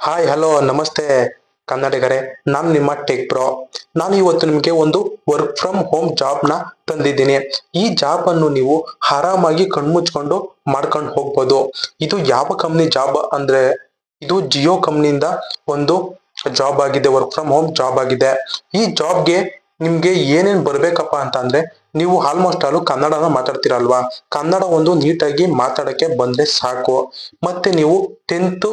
Hi hello ನಮಸ್ತೆ ಕನ್ನಡಿಗರೇ. ನಾನು ನಿಮ್ಮ ಟೆಕ್ ಬ್ರೋ. ನಾನು ಇವತ್ತು ನಿಮಗೆ ಒಂದು ವರ್ಕ್ ಫ್ರಮ್ ಹೋಮ್ ಜಾಬ್ ನ ತಂದಿದ್ದೀನಿ. ಈ ಜಾಬ್ ಅನ್ನು ನೀವು ಆರಾಮಾಗಿ ಕಣ್ಮುಚ್ಕೊಂಡು ಮಾಡ್ಕೊಂಡು ಹೋಗ್ಬೋದು. ಇದು ಯಾವ ಕಂಪ್ನಿ ಜಾಬ್ ಅಂದ್ರೆ ಇದು ಜಿಯೋ ಕಂಪ್ನಿಯಿಂದ ಒಂದು ಜಾಬ್ ಆಗಿದೆ, ವರ್ಕ್ ಫ್ರಮ್ ಹೋಮ್ ಜಾಬ್ ಆಗಿದೆ. ಈ ಜಾಬ್ಗೆ ನಿಮ್ಗೆ ಏನೇನ್ ಬರ್ಬೇಕಪ್ಪ ಅಂತ ಅಂದ್ರೆ, ನೀವು ಆಲ್ಮೋಸ್ಟ್ ಆಲ್ ಕನ್ನಡನ ಮಾತಾಡ್ತೀರಲ್ವಾ, ಕನ್ನಡ ಒಂದು ನೀಟಾಗಿ ಮಾತಾಡಕ್ಕೆ ಬಂದ್ರೆ ಸಾಕು. ಮತ್ತೆ ನೀವು 10th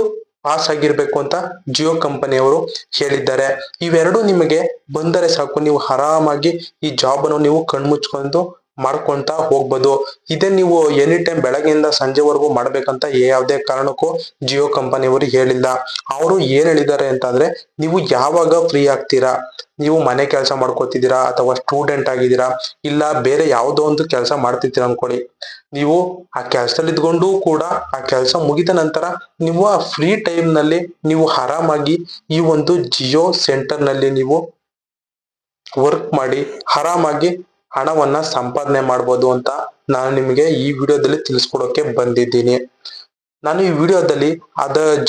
ಪಾಸ್ ಆಗಿರ್ಬೇಕು ಅಂತ ಜಿಯೋ ಕಂಪನಿಯವರು ಹೇಳಿದ್ದಾರೆ. ಇವೆರಡು ನಿಮಗೆ ಬಂದರೆ ಸಾಕು, ನೀವು ಆರಾಮಾಗಿ ಈ ಜಾಬ್ ಅನ್ನು ನೀವು ಕಣ್ಮುಚ್ಕೊಂಡು ಮಾಡ್ಕೊಂತ ಹೋಗ್ಬೋದು. ಇದೇ ನೀವು ಎನಿ ಟೈಮ್ ಬೆಳಗ್ಗೆಯಿಂದ ಸಂಜೆವರೆಗೂ ಮಾಡ್ಬೇಕಂತ ಯಾವುದೇ ಕಾರಣಕ್ಕೂ ಜಿಯೋ ಕಂಪನಿಯವರು ಹೇಳಿಲ್ಲ. ಅವರು ಏನ್ ಹೇಳಿದ್ದಾರೆ ಅಂತಂದ್ರೆ, ನೀವು ಯಾವಾಗ ಫ್ರೀ ಆಗ್ತೀರಾ, ನೀವು ಮನೆ ಕೆಲಸ ಮಾಡ್ಕೋತಿದ್ದೀರಾ ಅಥವಾ ಸ್ಟೂಡೆಂಟ್ ಆಗಿದ್ದೀರಾ, ಇಲ್ಲ ಬೇರೆ ಯಾವುದೋ ಒಂದು ಕೆಲಸ ಮಾಡ್ತಿದ್ದೀರಾ ಅನ್ಕೊಳ್ಳಿ, ನೀವು ಆ ಕೆಲಸದಲ್ಲಿ ಇದ್ಕೊಂಡು ಕೂಡ ಆ ಕೆಲಸ ಮುಗಿದ ನಂತರ ನೀವು ಆ ಫ್ರೀ ಟೈಮ್ ನಲ್ಲಿ ನೀವು ಆರಾಮಾಗಿ ಈ ಒಂದು ಜಿಯೋ ಸೆಂಟರ್ ನಲ್ಲಿ ನೀವು ವರ್ಕ್ ಮಾಡಿ ಆರಾಮಾಗಿ ಹಣವನ್ನ ಸಂಪಾದನೆ ಮಾಡ್ಬೋದು ಅಂತ ನಾನು ನಿಮಗೆ ಈ ವಿಡಿಯೋದಲ್ಲಿ ತಿಳಿಸ್ಕೊಡೋಕೆ ಬಂದಿದ್ದೀನಿ. ನಾನು ಈ ವಿಡಿಯೋದಲ್ಲಿ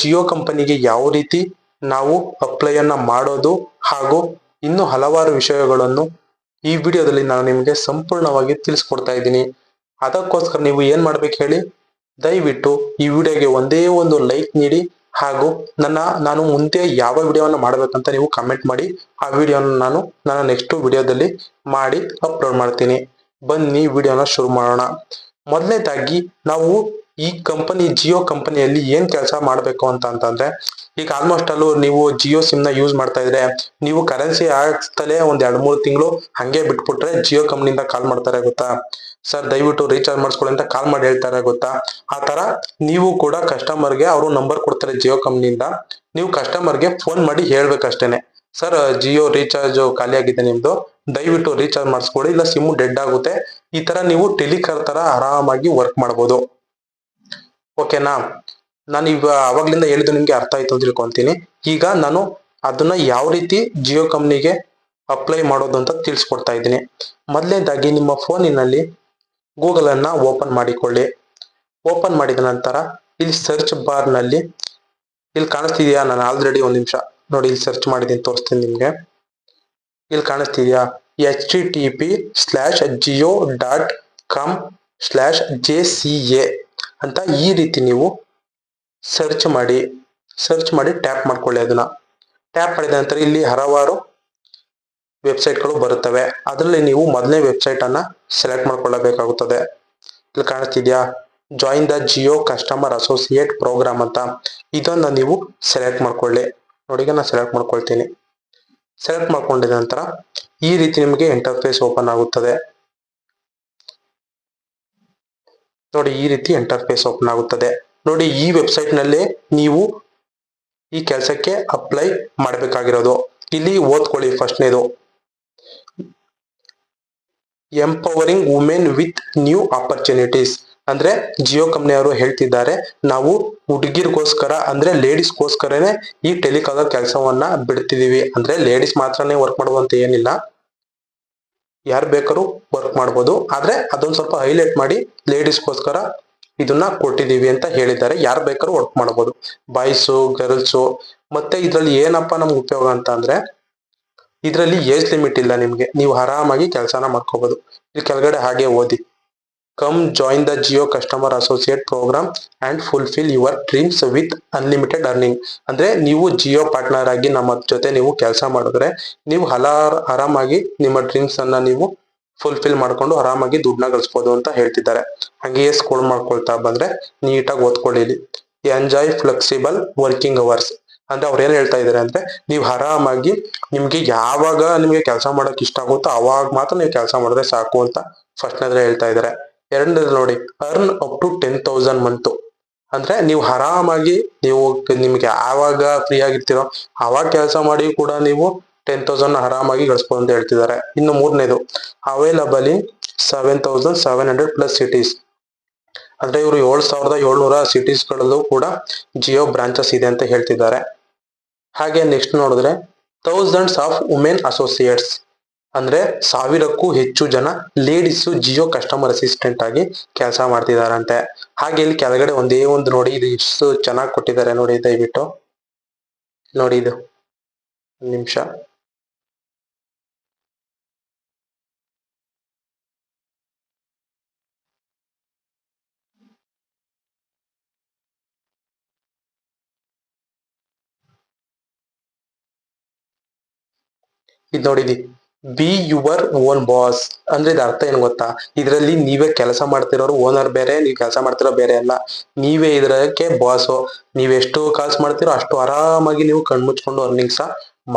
ಜಿಯೋ ಕಂಪನಿಗೆ ಯಾವ ರೀತಿ ನಾವು ಅಪ್ಲೈ ಅನ್ನ ಮಾಡೋದು ಹಾಗೂ ಇನ್ನು ಹಲವಾರು ವಿಷಯಗಳನ್ನು ಈ ವಿಡಿಯೋದಲ್ಲಿ ನಾನು ನಿಮಗೆ ಸಂಪೂರ್ಣವಾಗಿ ತಿಳಿಸ್ಕೊಡ್ತಾ ಇದ್ದೀನಿ. ಅದಕ್ಕೋಸ್ಕರ ನೀವು ಏನ್ ಮಾಡ್ಬೇಕು ಹೇಳಿ, ದಯವಿಟ್ಟು ಈ ವಿಡಿಯೋಗೆ ಒಂದೇ ಒಂದು ಲೈಕ್ ನೀಡಿ ಹಾಗೂ ನಾನು ಮುಂದೆ ಯಾವ ವಿಡಿಯೋವನ್ನು ಮಾಡಬೇಕಂತ ನೀವು ಕಮೆಂಟ್ ಮಾಡಿ. ಆ ವಿಡಿಯೋನ ನನ್ನ ನೆಕ್ಸ್ಟ್ ವಿಡಿಯೋದಲ್ಲಿ ಮಾಡಿ ಅಪ್ಲೋಡ್ ಮಾಡ್ತೀನಿ. ಬನ್ನಿ ವಿಡಿಯೋನ ಶುರು ಮಾಡೋಣ. ಮೊದಲನೇದಾಗಿ ನಾವು ಈ ಜಿಯೋ ಕಂಪನಿಯಲ್ಲಿ ಏನ್ ಕೆಲಸ ಮಾಡ್ಬೇಕು ಅಂತಂದ್ರೆ, ಈಗ ಆಲ್ಮೋಸ್ಟ್ ಅಲ್ಲೂ ನೀವು ಜಿಯೋ ಸಿಮ್ ನ ಯೂಸ್ ಮಾಡ್ತಾ ಇದ್ರೆ, ನೀವು ಕರೆನ್ಸಿ ಹಾಕ್ಸ್ತಲೇ ಒಂದ್ 2-3 ತಿಂಗಳು ಹಂಗೆ ಬಿಟ್ಬಿಟ್ರೆ ಜಿಯೋ ಕಂಪನಿಯಿಂದ ಕಾಲ್ ಮಾಡ್ತಾರೆ ಗೊತ್ತಾ, ಸರ್ ದಯವಿಟ್ಟು ರೀಚಾರ್ಜ್ ಮಾಡಿಸ್ಕೊಳ್ಳಿ ಅಂತ ಕಾಲ್ ಮಾಡಿ ಹೇಳ್ತಾರೆ ಗೊತ್ತಾ. ಆ ತರ ನೀವು ಕೂಡ ಕಸ್ಟಮರ್ಗೆ ಅವರು ನಂಬರ್ ಕೊಡ್ತಾರೆ ಜಿಯೋ ಕಂಪನಿಯಿಂದ, ನೀವು ಕಸ್ಟಮರ್ಗೆ ಫೋನ್ ಮಾಡಿ ಹೇಳ್ಬೇಕಷ್ಟೇನೆ, ಸರ್ ಜಿಯೋ ರೀಚಾರ್ಜ್ ಖಾಲಿ ಆಗಿದೆ ನಿಮ್ದು, ದಯವಿಟ್ಟು ರೀಚಾರ್ಜ್ ಮಾಡಿಸ್ಕೊಡಿ, ಇಲ್ಲ ಸಿಮ್ ಡೆಡ್ ಆಗುತ್ತೆ. ಈ ತರ ನೀವು ಟೆಲಿಕಾರ್ ತರ ಆರಾಮಾಗಿ ವರ್ಕ್ ಮಾಡ್ಬೋದು. ಓಕೆನಾ, ನಾನು ಈಗ ಅವಾಗ್ಲಿಂದ ಹೇಳಿದ್ದು ನಿಮ್ಗೆ ಅರ್ಥ ಆಯ್ತು ಅಂತ ತಿಳ್ಕೊಂತೀನಿ. ಈಗ ನಾನು ಅದನ್ನ ಯಾವ ರೀತಿ ಜಿಯೋ ಕಂಪ್ನಿಗೆ ಅಪ್ಲೈ ಮಾಡೋದು ಅಂತ ತಿಳಿಸ್ಕೊಡ್ತಾ ಇದ್ದೀನಿ. ಮೊದಲನೇದಾಗಿ ನಿಮ್ಮ ಫೋನಿನಲ್ಲಿ ಗೂಗಲ್ ಅನ್ನ ಓಪನ್ ಮಾಡಿಕೊಳ್ಳಿ. ಓಪನ್ ಮಾಡಿದ ನಂತರ ಇಲ್ಲಿ ಸರ್ಚ್ ಬಾರ್ ನಲ್ಲಿ ಇಲ್ಲಿ ಕಾಣಿಸ್ತಿದ್ಯಾ, ನಾನು ಆಲ್ರೆಡಿ ಒಂದ್ ನಿಮಿಷ ನೋಡಿ ಇಲ್ಲಿ ಸರ್ಚ್ ಮಾಡಿದ್ದೀನಿ, ತೋರಿಸ್ತೀನಿ ನಿಮ್ಗೆ. ಇಲ್ಲಿ ಕಾಣಿಸ್ತಿದ್ಯಾ http://jio.com/jca ಅಂತ ಈ ರೀತಿ ನೀವು ಸರ್ಚ್ ಮಾಡಿ ಟ್ಯಾಪ್ ಮಾಡ್ಕೊಳ್ಳಿ. ಅದನ್ನ ಟ್ಯಾಪ್ ಮಾಡಿದ ನಂತರ ಇಲ್ಲಿ ಹಲವಾರು ವೆಬ್ಸೈಟ್ಗಳು ಬರುತ್ತವೆ. ಅದರಲ್ಲಿ ನೀವು ಮೊದಲನೇ ವೆಬ್ಸೈಟ್ ಅನ್ನ ಸೆಲೆಕ್ಟ್ ಮಾಡ್ಕೊಳ್ಳಬೇಕಾಗುತ್ತದೆ. ಇಲ್ಲಿ ಕಾಣಿಸ್ತಿದ್ಯಾ join the Jio customer associate program ಅಂತ, ಇದನ್ನ ನೀವು ಸೆಲೆಕ್ಟ್ ಮಾಡ್ಕೊಳ್ಳಿ. ನೋಡಿ ಈಗ ನಾನು ಸೆಲೆಕ್ಟ್ ಮಾಡ್ಕೊಳ್ತೀನಿ. ಸೆಲೆಕ್ಟ್ ಮಾಡ್ಕೊಂಡಿದ ನಂತರ ಈ ರೀತಿ ನಿಮಗೆ ಇಂಟರ್ಫೇಸ್ ಓಪನ್ ಆಗುತ್ತದೆ. ನೋಡಿ ಈ ರೀತಿ ಇಂಟರ್ಫೇಸ್ ಓಪನ್ ಆಗುತ್ತದೆ. ನೋಡಿ ಈ ವೆಬ್ಸೈಟ್ ನಲ್ಲಿ ನೀವು ಈ ಕೆಲಸಕ್ಕೆ ಅಪ್ಲೈ ಮಾಡಬೇಕಾಗಿರೋದು. ಇಲ್ಲಿ ಓದ್ಕೊಳ್ಳಿ ಫಸ್ಟ್ನೇದು, empowering women with new opportunities. ಅಂದ್ರೆ ಜಿಯೋ ಕಂಪನಿಯವರು ಹೇಳ್ತಿದ್ದಾರೆ, ನಾವು ಹುಡುಗಿರ್ಗೋಸ್ಕರ ಅಂದ್ರೆ ಲೇಡೀಸ್ಗೋಸ್ಕರನೇ ಈ ಟೆಲಿಕಾಲರ್ ಕೆಲಸವನ್ನ ಬಿಡ್ತಿದೀವಿ. ಅಂದ್ರೆ ಲೇಡೀಸ್ ಮಾತ್ರನೇ ವರ್ಕ್ ಮಾಡುವಂತ ಏನಿಲ್ಲ, ಯಾರು ಬೇಕಾದ್ರೂ ವರ್ಕ್ ಮಾಡ್ಬೋದು. ಆದ್ರೆ ಅದೊಂದು ಸ್ವಲ್ಪ ಹೈಲೈಟ್ ಮಾಡಿ ಲೇಡೀಸ್ಗೋಸ್ಕರ ಇದನ್ನ ಕೊಟ್ಟಿದೀವಿ ಅಂತ ಹೇಳಿದ್ದಾರೆ. ಯಾರು ಬೇಕಾದ್ರೂ ವರ್ಕ್ ಮಾಡಬಹುದು, ಬಾಯ್ಸು ಗರ್ಲ್ಸು. ಮತ್ತೆ ಇದ್ರಲ್ಲಿ ಏನಪ್ಪಾ ನಮ್ಗೆ ಉಪಯೋಗ ಅಂತ ಅಂದ್ರೆ, ಇದರಲ್ಲಿ ಏಜ್ ಲಿಮಿಟ್ ಇಲ್ಲ ನಿಮ್ಗೆ, ನೀವು ಆರಾಮಾಗಿ ಕೆಲಸನ ಮಾಡ್ಕೋಬಹುದು. ಇಲ್ಲಿ ಕೆಳಗಡೆ ಹಾಗೆ ಓದಿ, come join the Jio customer associate program and fulfil your dreams with unlimited earning. ಅಂದ್ರೆ ನೀವು ಜಿಯೋ ಪಾರ್ಟ್ನರ್ ಆಗಿ ನಮ್ಮ ಜೊತೆ ನೀವು ಕೆಲಸ ಮಾಡಿದ್ರೆ, ನೀವು ಆರಾಮಾಗಿ ನಿಮ್ಮ ಡ್ರೀಮ್ಸ್ ಅನ್ನ ನೀವು ಫುಲ್ಫಿಲ್ ಮಾಡ್ಕೊಂಡು ಆರಾಮಾಗಿ ದುಡ್ಡನ್ನ ಗಳಿಸಬಹುದು ಅಂತ ಹೇಳ್ತಿದ್ದಾರೆ. ಹಾಗೆಯೇ ಸ್ಕ್ರೋಲ್ ಮಾಡ್ಕೊಳ್ತಾ ಬಂದ್ರೆ ನೀಟಾಗಿ ಓದ್ಕೊಳ್ಳಿ. ಇಲ್ಲಿ ಎಂಜಾಯ್ ಫ್ಲೆಕ್ಸಿಬಲ್ ವರ್ಕಿಂಗ್ ಅವರ್ಸ್ ಅಂದ್ರೆ ಅವ್ರು ಏನ್ ಹೇಳ್ತಾ ಇದಾರೆ ಅಂದ್ರೆ, ನೀವು ಆರಾಮಾಗಿ ನಿಮ್ಗೆ ಯಾವಾಗ ನಿಮ್ಗೆ ಕೆಲಸ ಮಾಡಕ್ ಇಷ್ಟ ಆಗುತ್ತೋ ಅವಾಗ ಮಾತ್ರ ನೀವು ಕೆಲಸ ಮಾಡಿದ್ರೆ ಸಾಕು ಅಂತ ಫಸ್ಟ್ ಹೇಳ್ತಾ ಇದಾರೆ. ಎರಡನೇದು ನೋಡಿ, ಅರ್ನ್ ಅಪ್ ಟು 10,000 ಮಂತ್. ಅಂದ್ರೆ ನೀವು ಆರಾಮಾಗಿ ನಿಮ್ಗೆ ಯಾವಾಗ ಫ್ರೀ ಆಗಿರ್ತೀರೋ ಅವಾಗ ಕೆಲಸ ಮಾಡಿ ಕೂಡ ನೀವು 10,000 ಆರಾಮಾಗಿ ಗಳಿಸಬಹುದು ಅಂತ ಹೇಳ್ತಿದ್ದಾರೆ. ಇನ್ನು ಮೂರನೇದು, ಅವೈಲಬಲ್ ಇನ್ 7,700 ಪ್ಲಸ್ ಸಿಟೀಸ್. ಅಂದ್ರೆ ಇವರು 7,700 ಸಿಟೀಸ್ ಗಳಲ್ಲೂ ಕೂಡ ಜಿಯೋ ಬ್ರಾಂಚಸ್ ಇದೆ ಅಂತ ಹೇಳ್ತಿದ್ದಾರೆ. ಹಾಗೆ ನೆಕ್ಸ್ಟ್ ನೋಡಿದ್ರೆ, ಥೌಸಂಡ್ಸ್ ಆಫ್ ವುಮೆನ್ ಅಸೋಸಿಯೇಟ್ಸ್. ಅಂದ್ರೆ 1000ಕ್ಕೂ ಹೆಚ್ಚು ಜನ ಲೇಡೀಸ್ ಜಿಯೋ ಕಸ್ಟಮರ್ ಅಸಿಸ್ಟೆಂಟ್ ಆಗಿ ಕೆಲಸ ಮಾಡ್ತಿದಾರಂತೆ. ಹಾಗೆ ಇಲ್ಲಿ ಕೆಳಗಡೆ ಒಂದೇ ಒಂದು ನೋಡಿ, ಇದು ಎಷ್ಟು ಚೆನ್ನಾಗಿ ಕೊಟ್ಟಿದ್ದಾರೆ ನೋಡಿ, ದಯವಿಟ್ಟು ನೋಡಿ ಇದು ಒಂದ್ ನಿಮಿಷ. ಇದು ನೋಡಿದಿ, ಬಿ ಯುವರ್ ಓನ್ ಬಾಸ್ ಅಂದ್ರೆ ಇದು ಅರ್ಥ ಏನ್ ಗೊತ್ತಾ? ಇದರಲ್ಲಿ ನೀವೇ ಕೆಲಸ ಮಾಡ್ತಿರೋರು, ಓನರ್ ಬೇರೆ, ನೀವು ಕೆಲಸ ಮಾಡ್ತಿರೋ ಬೇರೆ ಅಲ್ಲ. ನೀವೇ ಇದಕ್ಕೆ ಬಾಸ್. ನೀವ್ ಎಷ್ಟು ಕಾಲ್ಸ್ ಮಾಡ್ತಿರೋ ಅಷ್ಟು ಆರಾಮಾಗಿ ನೀವು ಕಣ್ಮುಚ್ಕೊಂಡು ಅರ್ನಿಂಗ್ಸ್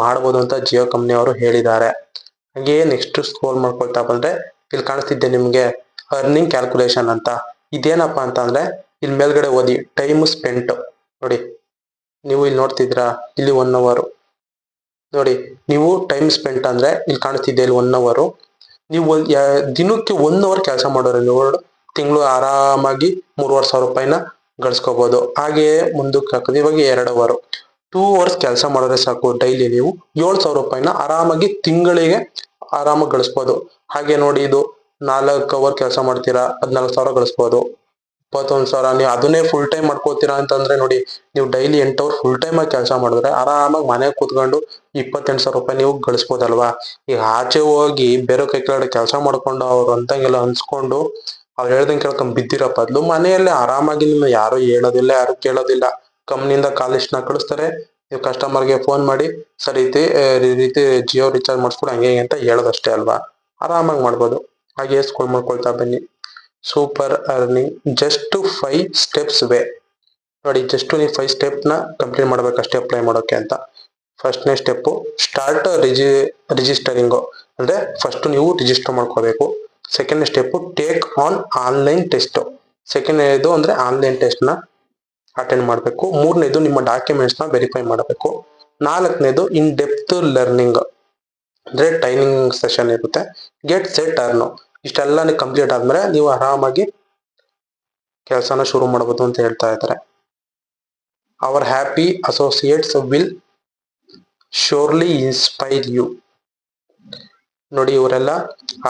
ಮಾಡ್ಬೋದು ಅಂತ ಜಿಯೋ ಕಂಪ್ನಿ ಅವರು ಹೇಳಿದ್ದಾರೆ. ಹಾಗೆ ನೆಕ್ಸ್ಟ್ ಸ್ಕ್ರೋಲ್ ಮಾಡ್ಕೊಳ್ತಾ ಬಂದ್ರೆ ಇಲ್ಲಿ ಕಾಣಿಸ್ತಿದ್ದೆ ನಿಮ್ಗೆ ಅರ್ನಿಂಗ್ ಕ್ಯಾಲ್ಕುಲೇಷನ್ ಅಂತ. ಇದೇನಪ್ಪಾ ಅಂತ ಅಂದ್ರೆ ಇಲ್ಲಿ ಮೇಲ್ಗಡೆ ಓದಿ ಟೈಮ್ ಸ್ಪೆಂಟ್ ನೋಡಿ. ನೀವು ಇಲ್ಲಿ ನೋಡ್ತಿದ್ರಾ, ಇಲ್ಲಿ 1 ಅವರ್ ನೋಡಿ. ನೀವು ಟೈಮ್ ಸ್ಪೆಂಟ್ ಅಂದ್ರೆ ಇಲ್ಲಿ ಕಾಣಿಸ್ತಿದ್ದೆ ಇಲ್ಲಿ 1 ಅವರ್. ನೀವು ದಿನಕ್ಕೆ 1 ಅವರ್ ಕೆಲಸ ಮಾಡೋರು ನೀವು ತಿಂಗಳು ಆರಾಮಾಗಿ 3,500 ರೂಪಾಯಿನ ಗಳಿಸ್ಕೋಬಹುದು. ಹಾಗೆಯೇ ಮುಂದಕ್ಕೆ ಹಾಕಿದ್ರೆ ಇವಾಗ 2 ಅವರ್ 2 ಅವರ್ಸ್ ಕೆಲಸ ಮಾಡಿದ್ರೆ ಸಾಕು, ಡೈಲಿ ನೀವು 7,000 ರೂಪಾಯಿನ ಆರಾಮಾಗಿ ತಿಂಗಳಿಗೆ ಆರಾಮಾಗಿ ಗಳಿಸ್ಬೋದು. ಹಾಗೆ ನೋಡಿ ಇದು 4 ಅವರ್ ಕೆಲಸ ಮಾಡ್ತೀರಾ 14,000 ಗಳಿಸ್ಬೋದು. 21,000 ನೀವು ಅದನ್ನೇ ಫುಲ್ ಟೈಮ್ ಮಾಡ್ಕೋತೀರಾ ಅಂತಂದ್ರೆ ನೋಡಿ, ನೀವು ಡೈಲಿ 8 ಅವರ್ ಫುಲ್ ಟೈಮ್ ಆಗಿ ಕೆಲಸ ಮಾಡಿದ್ರೆ ಆರಾಮಾಗಿ ಮನೆಗೆ ಕೂತ್ಕೊಂಡು 28,000 ರೂಪಾಯಿ ನೀವು ಗಳಿಸ್ಬೋದಲ್ವಾ. ಈಗ ಆಚೆ ಹೋಗಿ ಬೇರೆ ಕೈ ಕೆಳಗಡೆ ಕೆಲಸ ಮಾಡ್ಕೊಂಡು ಅವ್ರು ಅಂತಂಗೆಲ್ಲ ಅನ್ಸ್ಕೊಂಡು ಅವ್ರು ಹೇಳ್ದಂಗೆ ಕೇಳ್ಕೊಂಡ್ ಬಿದ್ದಿರೋ ಬದಲು ಮನೆಯಲ್ಲೇ ಆರಾಮಾಗಿ ನಿಮ್ಮ ಯಾರು ಹೇಳೋದಿಲ್ಲ, ಯಾರು ಕೇಳೋದಿಲ್ಲ. ಕಂಪ್ನಿಯಿಂದ ಕಾಲ್ ಲಿಸ್ಟ್ ನ ಕಳಿಸ್ತಾರೆ, ನೀವು ಕಸ್ಟಮರ್ಗೆ ಫೋನ್ ಮಾಡಿ ಸರ್ ಈ ರೀತಿ ಜಿಯೋ ರಿಚಾರ್ಜ್ ಮಾಡಿಸ್ಕೊಡು ಹಂಗೆ ಅಂತ ಹೇಳೋದಷ್ಟೇ ಅಲ್ವಾ. ಆರಾಮಾಗಿ ಮಾಡ್ಬೋದು. ಹಾಗೆ ಸ್ಕ್ರೋಲ್ ಮಾಡ್ಕೊಳ್ತಾ ಬನ್ನಿ. Super earning just 5 steps way ನೋಡಿ. ಜಸ್ಟ್ ನೀವು 5 ಸ್ಟೆಪ್ ನ ಕಂಪ್ಲೀಟ್ ಮಾಡ್ಬೇಕಷ್ಟೇ ಅಪ್ಲೈ ಮಾಡೋಕೆ ಅಂತ. ಫಸ್ಟ್ನೇ ಸ್ಟೆಪ್ ಸ್ಟಾರ್ಟ್ ರಿಜಿಸ್ಟರಿಂಗ್ ಅಂದ್ರೆ ಫಸ್ಟ್ ನೀವು ರಿಜಿಸ್ಟರ್ ಮಾಡ್ಕೋಬೇಕು. Second step take on online test. Second ಅಂದ್ರೆ ಆನ್ಲೈನ್ ಟೆಸ್ಟ್ ನ ಅಟೆಂಡ್ ಮಾಡಬೇಕು. ಮೂರನೇದು ನಿಮ್ಮ ಡಾಕ್ಯುಮೆಂಟ್ಸ್ ನ ವೆರಿಫೈ ಮಾಡಬೇಕು. ನಾಲ್ಕನೇದು ಇನ್ ಡೆಪ್ತ್ ಲರ್ನಿಂಗ್ ಅಂದ್ರೆ ಟ್ರೈನಿಂಗ್ ಸೆಷನ್ ಇರುತ್ತೆ. ಗೆಟ್ ಸೆಟ್ ಅರ್ನ್ ಇಷ್ಟೆಲ್ಲ ಕಂಪ್ಲೀಟ್ ಆದ್ಮೇಲೆ ನೀವು ಆರಾಮಾಗಿ ಕೆಲಸನ ಶುರು ಮಾಡಬಹುದು ಅಂತ ಹೇಳ್ತಾ ಇದ್ದಾರೆ. Our happy associates will surely inspire you ನೋಡಿ. ಇವರೆಲ್ಲ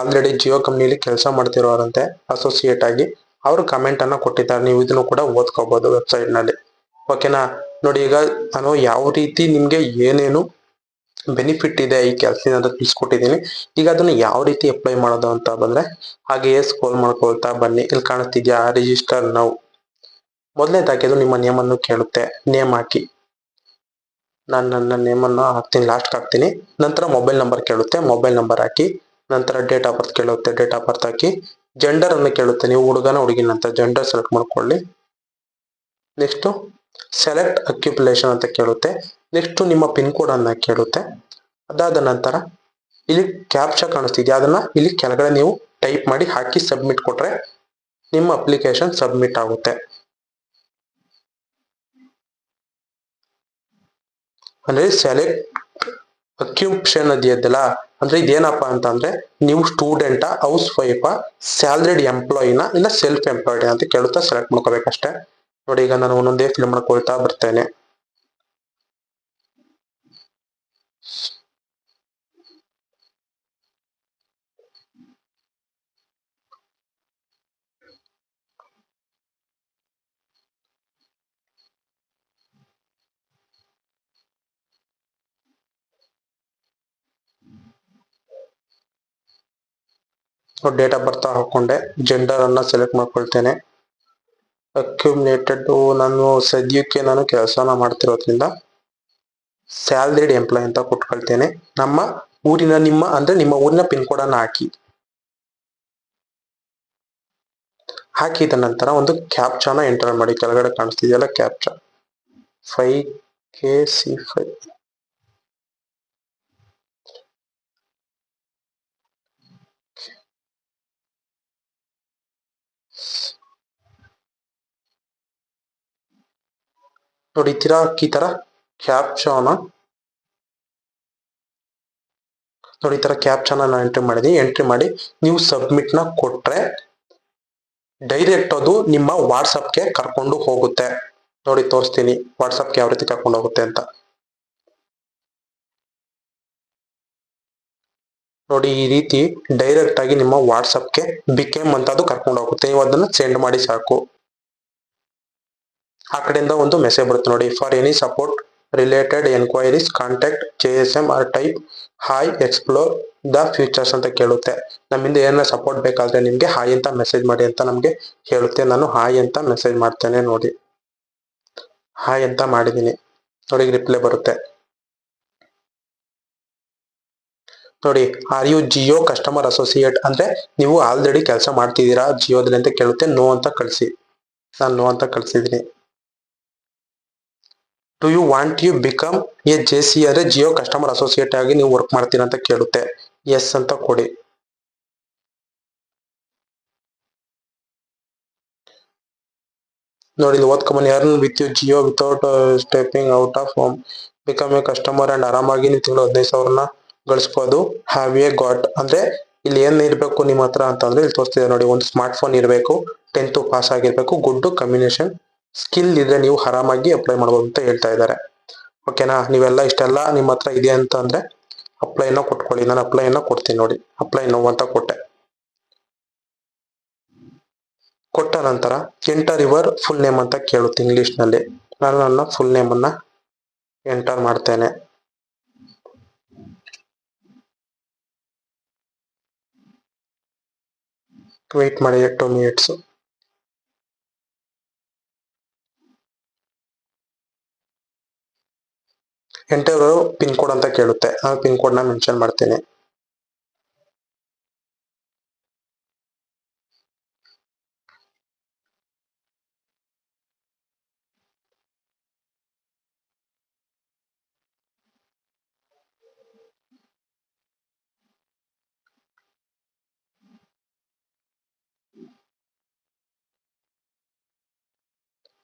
ಆಲ್ರೆಡಿ ಜಿಯೋ ಕಂಪ್ನಿಲಿ ಕೆಲಸ ಮಾಡ್ತಿರೋರಂತೆ ಅಸೋಸಿಯೇಟ್ ಆಗಿ. ಅವರು ಕಮೆಂಟ್ ಅನ್ನ ಕೊಟ್ಟಿದ್ದಾರೆ, ನೀವು ಇದನ್ನು ಕೂಡ ಓದ್ಕೋಬಹುದು ವೆಬ್ಸೈಟ್ ನಲ್ಲಿ. ಓಕೆನಾ. ನೋಡಿ ಈಗ ನಾನು ಯಾವ ರೀತಿ ನಿಮ್ಗೆ ಏನೇನು ಬೆನಿಫಿಟ್ ಇದೆ ಈ ಕೆಲಸದಿಂದ ಅಂತ ತಿಳಿಸ್ಕೊಟ್ಟಿದ್ದೀನಿ. ಈಗ ಅದನ್ನ ಯಾವ ರೀತಿ ಅಪ್ಲೈ ಮಾಡೋದು ಅಂತ ಬಂದ್ರೆ ಹಾಗೆಯೇ ಸ್ಕ್ರೋಲ್ ಮಾಡ್ಕೊಳ್ತಾ ಬನ್ನಿ. ಇಲ್ಲಿ ಕಾಣಿಸ್ತಿದ್ಯಾ ರಿಜಿಸ್ಟರ್ ನೌ. ಮೊದಲನೇದಾಗಿ ಅದು ನಿಮ್ಮ ನೇಮನ್ನು ಕೇಳುತ್ತೆ, ನೇಮ್ ಹಾಕಿ. ನಾನು ನನ್ನ ನೇಮನ್ನು ಹಾಕ್ತೀನಿ, ಲಾಸ್ಟ್ ಹಾಕ್ತೀನಿ. ನಂತರ ಮೊಬೈಲ್ ನಂಬರ್ ಕೇಳುತ್ತೆ, ಮೊಬೈಲ್ ನಂಬರ್ ಹಾಕಿ. ನಂತರ ಡೇಟ್ ಆಫ್ ಬರ್ತ್ ಕೇಳುತ್ತೆ, date of birth hockey. Gender ಅನ್ನು ಕೇಳುತ್ತೆ, ನೀವು ಹುಡುಗನ ಹುಡುಗಿನ ಅಂತ ಜೆಂಡರ್ ಸೆಲೆಕ್ಟ್ ಮಾಡ್ಕೊಳ್ಳಿ. ನೆಕ್ಸ್ಟ್ ಸೆಲೆಕ್ಟ್ ಅಕ್ಯುಪೇಷನ್ ಅಂತ ಕೇಳುತ್ತೆ. ನೆಕ್ಸ್ಟ್ ನಿಮ್ಮ ಪಿನ್ ಕೋಡ್ ಅನ್ನ ಕೇಳುತ್ತೆ. ಅದಾದ ನಂತರ ಇಲ್ಲಿ ಕ್ಯಾಪ್ಚಾ ಕಾಣಿಸ್ತಿದ್ಯಾ, ಅದನ್ನ ಇಲ್ಲಿ ಕೆಳಗಡೆ ನೀವು ಟೈಪ್ ಮಾಡಿ ಹಾಕಿ ಸಬ್ಮಿಟ್ ಕೊಟ್ರೆ ನಿಮ್ಮ ಅಪ್ಲಿಕೇಶನ್ ಸಬ್ಮಿಟ್ ಆಗುತ್ತೆ. ಅಂದ್ರೆ ಸೆಲೆಕ್ಟ್ ಅಕ್ಯುಪೇಷನ್ ಇದೆಯಲ್ಲ, ಅಂದ್ರೆ ಇದೇನಪ್ಪಾ ಅಂತ ಅಂದ್ರೆ ನೀವು ಸ್ಟೂಡೆಂಟ್, ಹೌಸ್ ವೈಫ್, ಸ್ಯಾಲರಿಡ್ ಎಂಪ್ಲಾಯಿನ ಇಲ್ಲ ಸೆಲ್ಫ್ ಎಂಪ್ಲಾಯ್ಡ್ ಅಂತ ಕೇಳುತ್ತಾ ಸೆಲೆಕ್ಟ್ ಮಾಡ್ಕೋಬೇಕಷ್ಟೇ. ನೋಡಿ ಈಗ ನಾನು ಒಂದೊಂದೇ ಫಿಲ್ ಮಾಡ್ಕೊಳ್ತಾ ಬರ್ತೇನೆ. ಡೇಟ್ ಆಫ್ ಬರ್ತ್ ಹಾಕೊಂಡೆ, ಜೆಂಡರ್ ಅನ್ನ ಸೆಲೆಕ್ಟ್ ಮಾಡ್ಕೊಳ್ತೇನೆ. ಅಕ್ಯುಮುಲೇಟೆಡ್ ನಾನು ಸದ್ಯಕ್ಕೆ ನಾನು ಕೆಲಸನ ಮಾಡ್ತಿರೋದ್ರಿಂದ ಸ್ಯಾಲರಿಡ್ ಎಂಪ್ಲಾಯ್ ಅಂತ ಕೊಟ್ಕೊಳ್ತೇನೆ. ನಮ್ಮ ಊರಿನ ನಿಮ್ಮ ಊರಿನ ಪಿನ್ ಕೋಡ್ ಅನ್ನ ಹಾಕಿದ ನಂತರ ಒಂದು ಕ್ಯಾಪ್ಚಾನ ಎಂಟರ್ ಮಾಡಿ. ಕೆಳಗಡೆ ಕಾಣಿಸ್ತಿದೆಯಲ್ಲ ಕ್ಯಾಪ್ಚಾ 5KC5. ನೋಡಿತೀರಾ ಈ ತರ ಕ್ಯಾಪ್ಚಾನ ನೋಡಿ, ಈ ತರ ಕ್ಯಾಪ್ಚಾನ ನಾನು ಎಂಟ್ರಿ ಮಾಡಿದೀನಿ. ಎಂಟ್ರಿ ಮಾಡಿ ನೀವು ಸಬ್ಮಿಟ್ ನ ಕೊಟ್ರೆ ಡೈರೆಕ್ಟ್ ಅದು ನಿಮ್ಮ ವಾಟ್ಸಪ್ಗೆ ಕರ್ಕೊಂಡು ಹೋಗುತ್ತೆ. ನೋಡಿ ತೋರಿಸ್ತೀನಿ ವಾಟ್ಸಪ್ಗೆ ಯಾವ ರೀತಿ ಕರ್ಕೊಂಡು ಹೋಗುತ್ತೆ ಅಂತ. ನೋಡಿ ಈ ರೀತಿ ಡೈರೆಕ್ಟ್ ಆಗಿ ನಿಮ್ಮ ವಾಟ್ಸಪ್ಗೆ ಬಿಕೇಮ್ ಅಂತ ಅದು ಕರ್ಕೊಂಡು ಹೋಗುತ್ತೆ. ನೀವು ಅದನ್ನ ಸೆಂಡ್ ಮಾಡಿ ಸಾಕು. ಆ ಕಡೆಯಿಂದ ಒಂದು ಮೆಸೇಜ್ ಬರುತ್ತೆ ನೋಡಿ, for any support related enquiries contact JSM or type hi explore the futures ಅಂತ ಕೇಳುತ್ತೆ. ನಮ್ಮಿಂದ ಏನಾರ ಸಪೋರ್ಟ್ ಬೇಕಾದ್ರೆ ನಿಮ್ಗೆ ಹಾಯ್ ಅಂತ ಮೆಸೇಜ್ ಮಾಡಿ ಅಂತ ನಮ್ಗೆ ಹೇಳುತ್ತೆ. ನಾನು ಹಾಯ್ ಅಂತ ಮೆಸೇಜ್ ಮಾಡ್ತೇನೆ ನೋಡಿ. ಹಾಯ್ ಅಂತ ಮಾಡಿದೀನಿ ನೋಡಿ, ರಿಪ್ಲೈ ಬರುತ್ತೆ ನೋಡಿ. Are you Jio customer associate ಅಂದ್ರೆ ನೀವು ಆಲ್ರೆಡಿ ಕೆಲಸ ಮಾಡ್ತಿದ್ದೀರಾ ಜಿಯೋದಲ್ಲಿ ಅಂತ ಕೇಳುತ್ತೆ. ನೋ ಅಂತ ಕಳಿಸಿ. ನಾನು ನೋ ಅಂತ ಕಳಿಸಿದೀನಿ. Do you want you become a JC ಅಂದ್ರೆ ಜಿಯೋ ಕಸ್ಟಮರ್ ಅಸೋಸಿಯೇಟ್ ಆಗಿ ನೀವು ವರ್ಕ್ ಮಾಡ್ತೀರಾ ಅಂತ ಕೇಳುತ್ತೆ. ಎಸ್ ಅಂತ ಕೊಡಿ. ನೋಡಿ ಇಲ್ಲಿ ಓದ್ಕೊಂಬನಿ. Earn with you Jio without stepping out of home, become a customer and ಆರಾಮಾಗಿ ನೀವು ತಿಂಗಳು 15,000 ಗಳಿಸ್ಬೋದು. ಹ್ಯಾವ್ ಎ ಗಾಟ್ ಅಂದ್ರೆ ಇಲ್ಲಿ ಏನ್ ಇರ್ಬೇಕು ನಿಮ್ಮ ಹತ್ರ ಅಂತಂದ್ರೆ ಇಲ್ಲಿ ತೋರಿಸ್ತಿದೆ ನೋಡಿ. ಒಂದು ಸ್ಮಾರ್ಟ್ ಫೋನ್ ಇರಬೇಕು, 10th ಪಾಸ್ ಆಗಿರ್ಬೇಕು, ಗುಡ್ ಕಮ್ಯುನಿಕೇಶನ್ ಸ್ಕಿಲ್ ಇದ್ರೆ ನೀವು ಆರಾಮಾಗಿ ಅಪ್ಲೈ ಮಾಡ್ಬೋದು ಅಂತ ಹೇಳ್ತಾ ಇದ್ದಾರೆ. ಓಕೆನಾ, ನೀವೆಲ್ಲ ಇಷ್ಟೆಲ್ಲ ನಿಮ್ಮ ಹತ್ರ ಇದೆ ಅಂತ ಅಂದ್ರೆ ಅಪ್ಲೈನ ಕೊಟ್ಕೊಳ್ಳಿ. ನಾನು ಅಪ್ಲೈನ ಕೊಡ್ತೀನಿ ನೋಡಿ. ಅಪ್ಲೈ ನೋ ಅಂತ ಕೊಟ್ಟೆ. ಕೊಟ್ಟ ನಂತರ ಎಂಟರ್ ಯುವರ್ ಫುಲ್ ನೇಮ್ ಅಂತ ಕೇಳುತ್ತೆ ಇಂಗ್ಲಿಷ್ ನಲ್ಲಿ. ನಾನು ನನ್ನ ಫುಲ್ ನೇಮ್ ಅನ್ನ ಎಂಟರ್ ಮಾಡ್ತೇನೆ. ವೇಟ್ ಮಾಡಿ 2 minutes. ಎಂಟರ್ ಪಿನ್ ಕೋಡ್ ಅಂತ ಕೇಳುತ್ತೆ. ನಾನು ಪಿನ್ ಕೋಡ್ ನ ಮೆನ್ಷನ್ ಮಾಡ್ತೇನೆ.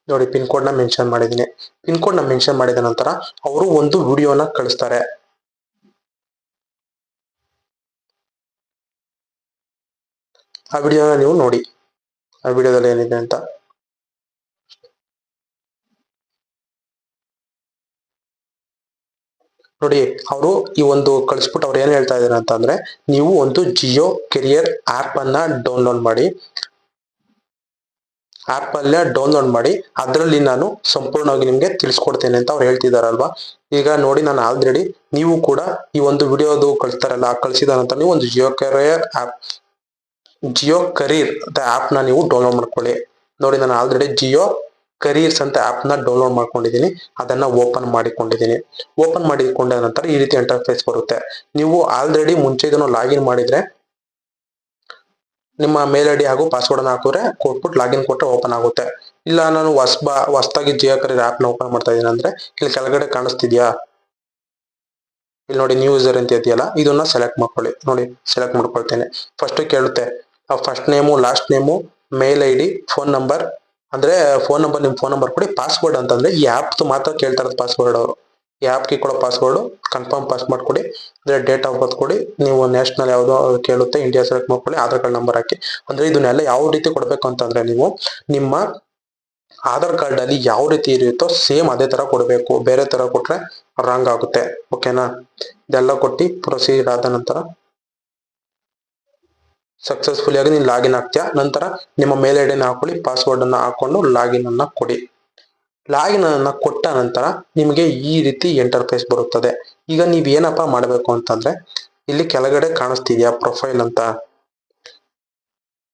ನೋಡಿ ಪಿನ್ ಕೋಡ್ ನ ಮೆನ್ಷನ್ ಮಾಡಿದ್ದೀನಿ. ಪಿನ್ ಕೋಡ್ ನ ಮೆನ್ಷನ್ ಮಾಡಿದ ನಂತರ ಅವರು ಒಂದು ವಿಡಿಯೋನ ಕಳಿಸ್ತಾರೆ. ಆ ವಿಡಿಯೋನ ನೀವು ನೋಡಿ. ಆ ವಿಡಿಯೋದಲ್ಲಿ ಏನಿದೆ ಅಂತ ನೋಡಿ. ಅವರು ಈ ಒಂದು ಕಳಿಸ್ಬಿಟ್ಟು ಅವ್ರು ಏನ್ ಹೇಳ್ತಾ ಇದಾರೆ ಅಂತಂದ್ರೆ, ನೀವು ಒಂದು ಜಿಯೋ ಕೆರಿಯರ್ ಆಪ್ ಅನ್ನ ಡೌನ್ಲೋಡ್ ಮಾಡಿ. ಆಪ್ ಅಲ್ಲೇ ಡೌನ್ಲೋಡ್ ಮಾಡಿ, ಅದರಲ್ಲಿ ನಾನು ಸಂಪೂರ್ಣವಾಗಿ ನಿಮ್ಗೆ ತಿಳಿಸ್ಕೊಡ್ತೇನೆ ಅಂತ ಅವ್ರು ಹೇಳ್ತಿದಾರಲ್ವಾ. ಈಗ ನೋಡಿ, ನಾನು ಆಲ್ರೆಡಿ, ನೀವು ಕೂಡ ಈ ಒಂದು ವಿಡಿಯೋದು ಕಳಿಸ್ತಾರಲ್ಲ, ಕಳಿಸಿದ ನಂತರ ನೀವು ಒಂದು Jio career app, Jio career ಅಂತ ಆಪ್ ನ ನೀವು ಡೌನ್ಲೋಡ್ ಮಾಡ್ಕೊಳ್ಳಿ. ನೋಡಿ, ನಾನು ಆಲ್ರೆಡಿ ಜಿಯೋ ಕರೀರ್ಸ್ ಅಂತ ಆಪ್ ನ ಡೌನ್ಲೋಡ್ ಮಾಡ್ಕೊಂಡಿದ್ದೀನಿ. ಅದನ್ನ ಓಪನ್ ಮಾಡಿಕೊಂಡಿದ್ದೀನಿ. ಓಪನ್ ಮಾಡಿಕೊಂಡ ನಂತರ ಈ ರೀತಿ ಇಂಟರ್ಫೇಸ್ ಬರುತ್ತೆ. ನೀವು ಆಲ್ರೆಡಿ ಮುಂಚೆ ಇದನ್ನು ಲಾಗಿನ್ ಮಾಡಿದ್ರೆ ನಿಮ್ಮ ಮೇಲ್ ಐಡಿ ಹಾಗೂ ಪಾಸ್ವರ್ಡ್ ಅನ್ನು ಹಾಕಿದ್ರೆ ಕೊಟ್ಬಿಟ್ಟು ಲಾಗಿನ್ ಕೊಟ್ಟರೆ ಓಪನ್ ಆಗುತ್ತೆ. ಇಲ್ಲ ನಾನು ಹೊಸದಾಗಿ ಜಿಯೋ ಕರೀರ್ ಆಪ್ ನ ಓಪನ್ ಮಾಡ್ತಾ ಇದ್ದೀನಿ ಅಂದ್ರೆ ಇಲ್ಲಿ ಕೆಳಗಡೆ ಕಾಣಿಸ್ತಿದ್ಯಾ, ಇಲ್ಲಿ ನೋಡಿ ನ್ಯೂ ಯೂಸರ್ ಅಂತ ಇದೆಯಲ್ಲ, ಇದನ್ನ ಸೆಲೆಕ್ಟ್ ಮಾಡ್ಕೊಳ್ಳಿ. ನೋಡಿ ಸೆಲೆಕ್ಟ್ ಮಾಡ್ಕೊಳ್ತೇನೆ. ಫಸ್ಟ್ ಕೇಳುತ್ತೆ first name, last name, mail ID, phone number. ಅಂದ್ರೆ ಫೋನ್ ನಂಬರ್, ನಿಮ್ ಫೋನ್ ನಂಬರ್ ಕೊಡಿ. ಪಾಸ್ವರ್ಡ್ ಅಂತಂದ್ರೆ ಈ ಆಪ್ ಮಾತ್ರ ಕೇಳ್ತಾ ಇರೋದು ಪಾಸ್ವರ್ಡ್. ಅವರು ಈ ಆಪ್ಗೆ ಕೊಡೋ ಪಾಸ್ವರ್ಡ್ ಕನ್ಫರ್ಮ್ ಪಾಸ್ ಮಾಡ್ಕೊಡಿ. ಅಂದ್ರೆ ಡೇಟ್ ಆಫ್ ಬರ್ತ್ ಕೊಡಿ. ನೀವು ನ್ಯಾಷನಲ್ ಯಾವ್ದೋ ಕೇಳುತ್ತೆ, ಇಂಡಿಯಾ ಸೆಲೆಕ್ಟ್ ಮಾಡ್ಕೊಳ್ಳಿ. ಆಧಾರ್ ಕಾರ್ಡ್ ನಂಬರ್ ಹಾಕಿ. ಅಂದ್ರೆ ಇದನ್ನೆಲ್ಲ ಯಾವ ರೀತಿ ಕೊಡ್ಬೇಕು ಅಂತಂದ್ರೆ, ನೀವು ನಿಮ್ಮ ಆಧಾರ್ ಕಾರ್ಡ್ ಅಲ್ಲಿ ಯಾವ ರೀತಿ ಇರುತ್ತೋ ಸೇಮ್ ಅದೇ ತರ ಕೊಡಬೇಕು. ಬೇರೆ ತರ ಕೊಟ್ರೆ ರಾಂಗ್ ಆಗುತ್ತೆ. ಓಕೆನಾ, ಇದೆಲ್ಲ ಕೊಟ್ಟು ಪ್ರೊಸೀಡ್ ಆದ ನಂತರ ಸಕ್ಸಸ್ಫುಲ್ ಆಗಿ ನೀವು ಲಾಗಿನ್ ಆಗ್ತೀಯಾ. ನಂತರ ನಿಮ್ಮ ಮೇಲ್ ಐಡಿನ ಹಾಕೊಳ್ಳಿ, ಪಾಸ್ವರ್ಡ್ ಅನ್ನ ಹಾಕೊಂಡು ಲಾಗಿನ್ ಅನ್ನ ಕೊಡಿ. ಲಾಗಿನ್ ಅನ್ನ ಕೊಟ್ಟ ನಂತರ ನಿಮಗೆ ಈ ರೀತಿ ಇಂಟರ್ಫೇಸ್ ಬರುತ್ತದೆ. ಈಗ ನೀವ್ ಏನಪ್ಪಾ ಮಾಡಬೇಕು ಅಂತಂದ್ರೆ, ಇಲ್ಲಿ ಕೆಳಗಡೆ ಕಾಣಿಸ್ತಿದ್ಯಾ ಪ್ರೊಫೈಲ್ ಅಂತ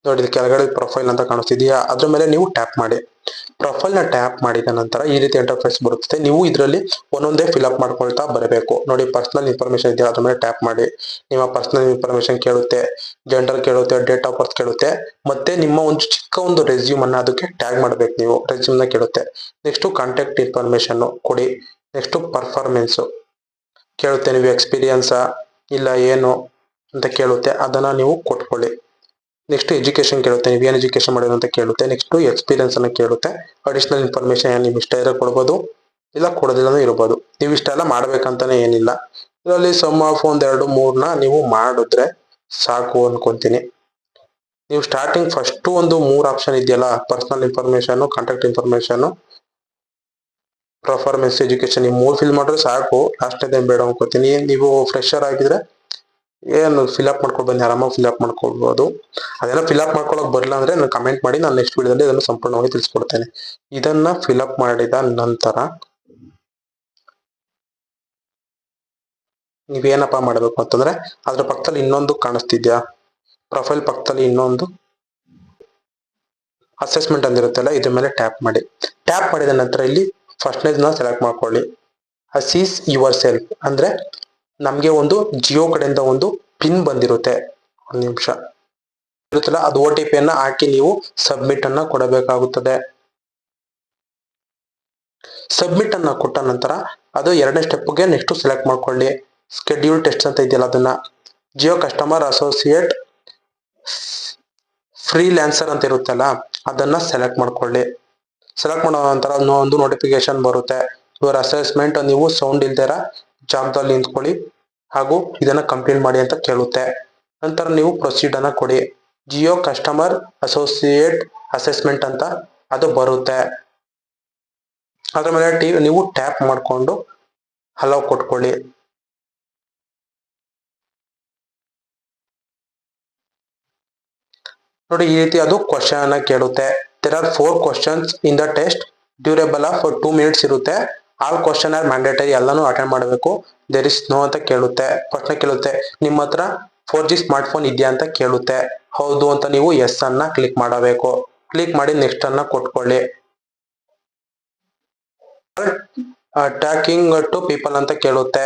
ನೋಡಿ. ಕೆಳಗಡೆ ಪ್ರೊಫೈಲ್ ಅಂತ ಕಾಣಿಸ್ತಿದ್ಯಾ, ಅದ್ರ ಮೇಲೆ ನೀವು ಟ್ಯಾಪ್ ಮಾಡಿ. ಪ್ರೊಫೈಲ್ ನ ಟ್ಯಾಪ್ ಮಾಡಿದ ನಂತರ ಈ ರೀತಿ ಇಂಟರ್ಫೇಸ್ ಬರುತ್ತದೆ. ನೀವು ಇದರಲ್ಲಿ ಒಂದೊಂದೇ ಫಿಲ್ಅಪ್ ಮಾಡ್ಕೊಳ್ತಾ ಬರಬೇಕು. ನೋಡಿ ಪರ್ಸನಲ್ ಇನ್ಫಾರ್ಮೇಶನ್ ಇದೆಯಾ, ಅದ್ರ ಮೇಲೆ ಟ್ಯಾಪ್ ಮಾಡಿ. ನಿಮ್ಮ ಪರ್ಸನಲ್ ಇನ್ಫಾರ್ಮೇಶನ್ ಕೇಳುತ್ತೆ, ಜೆಂಡರ್ ಕೇಳುತ್ತೆ, ಡೇಟ್ ಆಫ್ ಬರ್ತ್ ಕೇಳುತ್ತೆ, ಮತ್ತೆ ನಿಮ್ಮ ಒಂದು ಚಿಕ್ಕ ಒಂದು ರೆಸ್ಯೂಮ್ ಅನ್ನ ಅದಕ್ಕೆ ಟ್ಯಾಗ್ ಮಾಡ್ಬೇಕು. ನೀವು ರೆಸ್ಯೂಮ್ ನ ಕೇಳುತ್ತೆ. ನೆಕ್ಸ್ಟ್ ಕಾಂಟ್ಯಾಕ್ಟ್ ಇನ್ಫಾರ್ಮೇಶನ್ ಕೊಡಿ. ನೆಕ್ಸ್ಟ್ ಪರ್ಫಾರ್ಮೆನ್ಸ್ ಕೇಳುತ್ತೆ, ನೀವು ಎಕ್ಸ್ಪೀರಿಯನ್ಸ್ ಇಲ್ಲ ಏನು ಅಂತ ಕೇಳುತ್ತೆ, ಅದನ್ನ ನೀವು ಕೊಟ್ಕೊಳ್ಳಿ. ನೆಕ್ಸ್ಟ್ ಎಜುಕೇಶನ್ ಕೇಳುತ್ತೆ, ನೀವು ಏನ್ ಎಜುಕೇಶನ್ ಮಾಡಿರೋ ಅಂತ ಕೇಳುತ್ತೆ. ನೆಕ್ಸ್ಟ್ ಎಕ್ಸ್ಪೀರಿಯನ್ಸ್ ಅನ್ನ ಕೇಳುತ್ತೆ. ಅಡಿಷನಲ್ ಇನ್ಫಾರ್ಮೇಶನ್ ನಿಮ್ ಇಷ್ಟ ಇರೋ ಕೊಡ್ಬೋದು, ಇಲ್ಲ ಕೊಡೋದಿಲ್ಲ ಇರಬಹುದು. ನೀವು ಇಷ್ಟೆಲ್ಲ ಮಾಡ್ಬೇಕಂತಾನೆ ಏನಿಲ್ಲ. ಇದರಲ್ಲಿ ಸಮ್ ಆಫ್ 1, 2, 3ನ ನೀವು ಮಾಡಿದ್ರೆ ಸಾಕು ಅನ್ಕೊಂತೀನಿ. ನೀವು ಸ್ಟಾರ್ಟಿಂಗ್ ಫಸ್ಟ್ ಒಂದು 3 ಆಪ್ಷನ್ ಇದೆಯಲ್ಲ, personal information, contact information, performance, education, ಈ 3 ಫಿಲ್ ಮಾಡಿದ್ರೆ ಸಾಕು. ಲಾಸ್ಟ್ ಬೇಡ ಅನ್ಕೋತೀನಿ. ನೀವು ಫ್ರೆಶರ್ ಆಗಿದ್ರೆ ಏನು ಫಿಲ್ಅಪ್ ಮಾಡ್ಕೊಂಡು ಬನ್ನಿ, ಆರಾಮಾಗಿ ಫಿಲ್ಅಪ್ ಮಾಡ್ಕೊಳ್ಬಹುದು. ಅದೆಲ್ಲ ಫಿಲ್ಅಪ್ ಮಾಡ್ಕೊಳಕ್ ಬರಲ್ಲ ಅಂದ್ರೆ ನಾನು ಕಮೆಂಟ್ ಮಾಡಿ, ನಾನು ನೆಕ್ಸ್ಟ್ ವಿಡಿಯೋದಲ್ಲಿ ಇದನ್ನು ಸಂಪೂರ್ಣವಾಗಿ ತಿಳಿಸ್ಕೊಡ್ತೇನೆ. ಇದನ್ನ ಫಿಲ್ಅಪ್ ಮಾಡಿದ ನಂತರ ನೀವೇನಪ್ಪ ಮಾಡಬೇಕು ಅಂತಂದ್ರೆ ಅದ್ರ ಪಕ್ಕದಲ್ಲಿ ಇನ್ನೊಂದು ಕಾಣಿಸ್ತಿದ್ಯಾ, ಪ್ರೊಫೈಲ್ ಪಕ್ಕದಲ್ಲಿ ಇನ್ನೊಂದು ಅಸೆಸ್ಮೆಂಟ್ ಅಂದಿರುತ್ತಲ್ಲ, ಇದ್ರ ಮೇಲೆ ಟ್ಯಾಪ್ ಮಾಡಿ. ಟ್ಯಾಪ್ ಮಾಡಿದ ನಂತರ ಇಲ್ಲಿ ಫಸ್ಟ್ನೇದ್ನ ಸೆಲೆಕ್ಟ್ ಮಾಡ್ಕೊಳ್ಳಿ. ಅಸೀಸ್ ಯುವರ್ ಸೆಲ್ಫ್ ಅಂದ್ರೆ ನಮ್ಗೆ ಒಂದು ಜಿಯೋ ಕಡೆಯಿಂದ ಒಂದು ಪಿನ್ ಬಂದಿರುತ್ತೆ, ಒಂದು ನಿಮಿಷ ಇರುತ್ತಲ್ಲ, ಅದು OTP ಅನ್ನ ಹಾಕಿ ನೀವು ಸಬ್ಮಿಟ್ ಅನ್ನ ಕೊಡಬೇಕಾಗುತ್ತದೆ. ಸಬ್ಮಿಟ್ ಅನ್ನ ಕೊಟ್ಟ ನಂತರ ಅದು ಎರಡನೇ ಸ್ಟೆಪ್ಗೆ ನೆಕ್ಸ್ಟ್ ಸೆಲೆಕ್ಟ್ ಮಾಡ್ಕೊಳ್ಳಿ. ಸ್ಕೆಡ್ಯೂಲ್ ಟೆಸ್ಟ್ ಅಂತ ಇದೆಯಲ್ಲ, ಅದನ್ನ ಜಿಯೋ ಕಸ್ಟಮರ್ ಅಸೋಸಿಯೇಟ್ ಫ್ರೀಲ್ಯಾನ್ಸರ್ ಅಂತ ಇರುತ್ತಲ್ಲ, ಅದನ್ನ ಸೆಲೆಕ್ಟ್ ಮಾಡ್ಕೊಳ್ಳಿ. ಸೆಲೆಕ್ಟ್ ಮಾಡೋ ನಂತರ ಒಂದು ನೋಟಿಫಿಕೇಶನ್ ಬರುತ್ತೆ, ಯುವರ್ ಅಸೆಸ್ಮೆಂಟ್ ನೀವು ಸೌಂಡ್ ಇಲ್ದಿರ ಜಾಗದಲ್ಲಿ ನಿಂತ್ಕೊಳ್ಳಿ ಹಾಗೂ ಇದನ್ನ ಕಂಪ್ಲೀಟ್ ಮಾಡಿ ಅಂತ ಕೇಳುತ್ತೆ. ನಂತರ ನೀವು ಪ್ರೊಸೀಡ್ ಅನ್ನ ಕೊಡಿ. ಜಿಯೋ ಕಸ್ಟಮರ್ ಅಸೋಸಿಯೇಟ್ ಅಸೆಸ್ಮೆಂಟ್ ಅಂತ ಅದು ಬರುತ್ತೆ. ಅದ್ರ ಮೇಲೆ ನೀವು ಟ್ಯಾಪ್ ಮಾಡಿಕೊಂಡು ಹಲೋ ಕೊಟ್ಕೊಳ್ಳಿ. ನೋಡಿ, ಈ ರೀತಿ ಅದು ಕ್ವಶನ್ ಅನ್ನ ಕೇಳುತ್ತೆ. There are 4 questions in the test, durable of 2 minutes ಇರುತ್ತೆ. ಆಲ್ ಕ್ವಶನ್ ಆರ್ ಮ್ಯಾಂಡೇಟರಿ, ಎಲ್ಲಾನು ಅಟೆಂಡ್ ಮಾಡಬೇಕು. ದೇರ್ ಇಸ್ ನೋ ಅಂತ ಕೇಳುತ್ತೆ. ಕ್ವಶನ್ ಕೇಳುತ್ತೆ, ನಿಮ್ಮ ಹತ್ರ 4G ಸ್ಮಾರ್ಟ್ ಫೋನ್ ಇದೆಯಾ ಅಂತ ಕೇಳುತ್ತೆ. ಹೌದು ಅಂತ ನೀವು ಎಸ್ ಅನ್ನ ಕ್ಲಿಕ್ ಮಾಡಬೇಕು. ಕ್ಲಿಕ್ ಮಾಡಿ ನೆಕ್ಸ್ಟ್ ಅನ್ನ ಕೊಟ್ಕೊಳ್ಳಿ. ಟ್ಯಾಕಿಂಗ್ ಟು ಪೀಪಲ್ ಅಂತ ಕೇಳುತ್ತೆ,